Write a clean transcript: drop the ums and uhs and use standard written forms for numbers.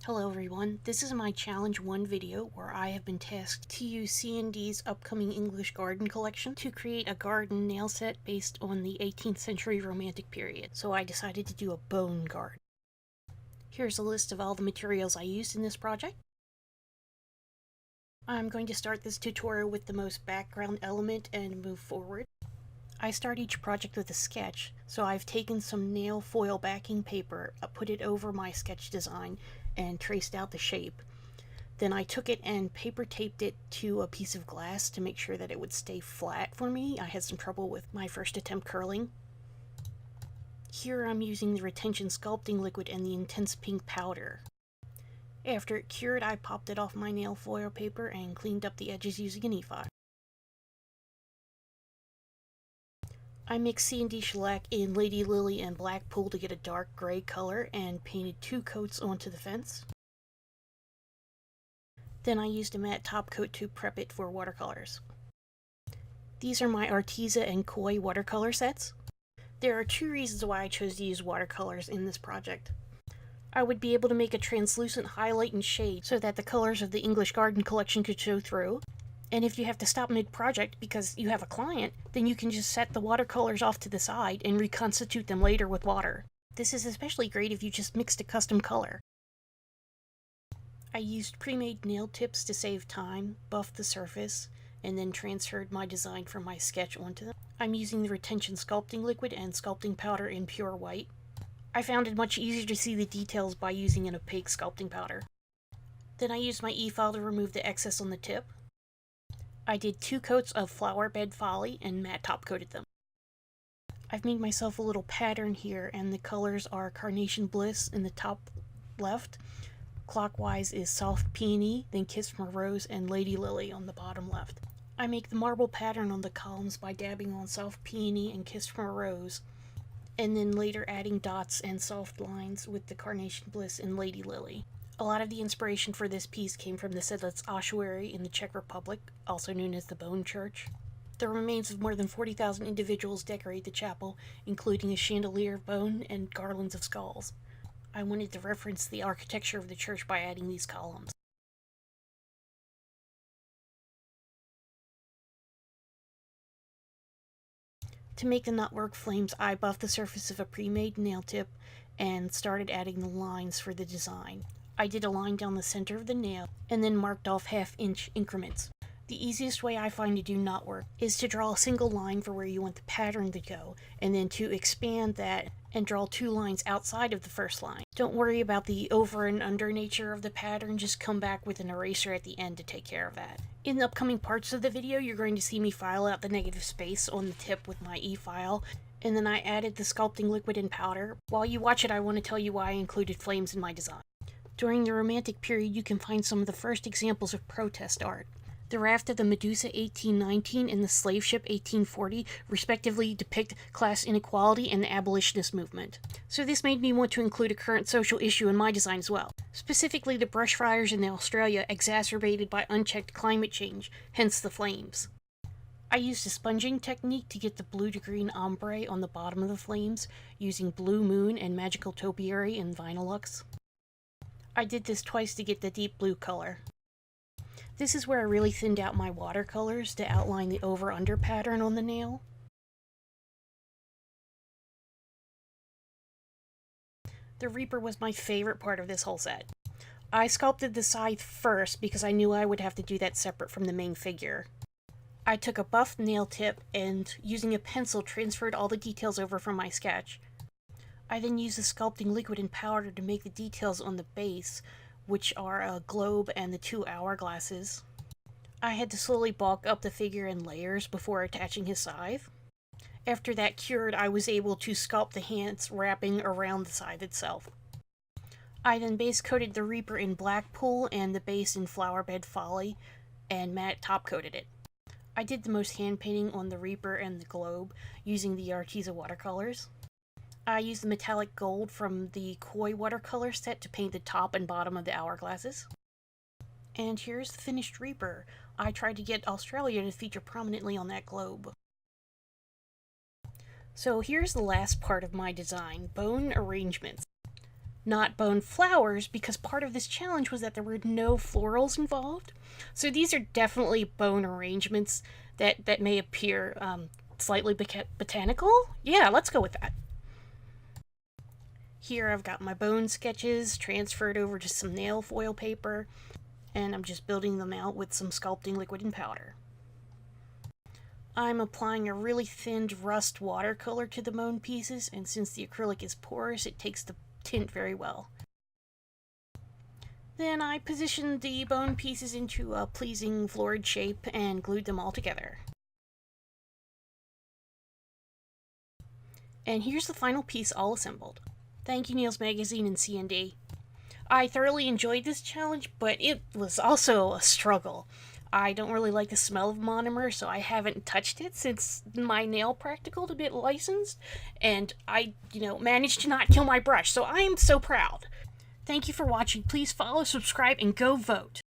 Hello everyone, this is my Challenge 1 video where I have been tasked to use CND's upcoming English garden collection to create a garden nail set based on the 18th century Romantic period, so I decided to do a bone garden. Here's a list of all the materials I used in this project. I'm going to start this tutorial with the most background element and move forward. I start each project with a sketch, so I've taken some nail foil backing paper, put it over my sketch design, and traced out the shape. Then I took it and paper taped it to a piece of glass to make sure that it would stay flat for me. I had some trouble with my first attempt curling. Here I'm using the retention sculpting liquid and the intense pink powder. After it cured, I popped it off my nail foil paper and cleaned up the edges using inequality. I mixed CND shellac in Lady Lily and Black Pool to get a dark gray color and painted 2 coats onto the fence. Then I used a matte top coat to prep it for watercolors. These are my Arteza and Koi watercolor sets. There are 2 reasons why I chose to use watercolors in this project. I would be able to make a translucent highlight and shade so that the colors of the English Garden collection could show through. And if you have to stop mid-project because you have a client, then you can just set the watercolors off to the side and reconstitute them later with water. This is especially great if you just mixed a custom color. I used pre-made nail tips to save time, buffed the surface, and then transferred my design from my sketch onto them. I'm using the retention sculpting liquid and sculpting powder in pure white. I found it much easier to see the details by using an opaque sculpting powder. Then I used my e-file to remove the excess on the tip. I did 2 coats of flower bed folly and matte top coated them. I've made myself a little pattern here, and the colors are Carnation Bliss in the top left, clockwise is Soft Peony, then Kiss from a Rose, and Lady Lily on the bottom left. I make the marble pattern on the columns by dabbing on Soft Peony and Kiss from a Rose, and then later adding dots and soft lines with the Carnation Bliss and Lady Lily. A lot of the inspiration for this piece came from the Sedlec Ossuary in the Czech Republic, also known as the Bone Church. The remains of more than 40,000 individuals decorate the chapel, including a chandelier of bone and garlands of skulls. I wanted to reference the architecture of the church by adding these columns. To make the knotwork flames, I buffed the surface of a pre-made nail tip and started adding the lines for the design. I did a line down the center of the nail, and then marked off half-inch increments. The easiest way I find to do knotwork is to draw a single line for where you want the pattern to go, and then to expand that and draw 2 lines outside of the first line. Don't worry about the over and under nature of the pattern, just come back with an eraser at the end to take care of that. In the upcoming parts of the video, you're going to see me file out the negative space on the tip with my e-file, and then I added the sculpting liquid and powder. While you watch it, I want to tell you why I included flames in my design. During the Romantic period, you can find some of the first examples of protest art. The Raft of the Medusa 1819 and the Slave Ship 1840 respectively depict class inequality and the abolitionist movement. So this made me want to include a current social issue in my design as well, specifically the brush fires in Australia exacerbated by unchecked climate change, hence the flames. I used a sponging technique to get the blue to green ombre on the bottom of the flames, using Blue Moon and Magical Topiary in Vinylux. I did this twice to get the deep blue color. This is where I really thinned out my watercolors to outline the over-under pattern on the nail. The Reaper was my favorite part of this whole set. I sculpted the scythe first because I knew I would have to do that separate from the main figure. I took a buffed nail tip and, using a pencil, transferred all the details over from my sketch. I then used the sculpting liquid and powder to make the details on the base, which are a globe and the 2 hourglasses. I had to slowly bulk up the figure in layers before attaching his scythe. After that cured, I was able to sculpt the hands wrapping around the scythe itself. I then base coated the Reaper in Black Pool and the base in Flower Bed Folly, and matte top coated it. I did the most hand painting on the Reaper and the globe using the Arteza watercolors. I used the metallic gold from the Koi watercolor set to paint the top and bottom of the hourglasses. And here's the finished Reaper. I tried to get Australia to feature prominently on that globe. So here's the last part of my design, bone arrangements. not bone flowers, because part of this challenge was that there were no florals involved. So these are definitely bone arrangements that may appear slightly botanical. Yeah, let's go with that. Here I've got my bone sketches transferred over to some nail foil paper, and I'm just building them out with some sculpting liquid and powder. I'm applying a really thinned rust watercolor to the bone pieces, and since the acrylic is porous, it takes the tint very well. Then I positioned the bone pieces into a pleasing florid shape and glued them all together. And here's the final piece all assembled. Thank you, Neil's Magazine and CND. I thoroughly enjoyed this challenge, but it was also a struggle. I don't really like the smell of monomer, so I haven't touched it since my nail practical to get licensed, and I, managed to not kill my brush, so I am so proud. Thank you for watching. Please follow, subscribe, and go vote.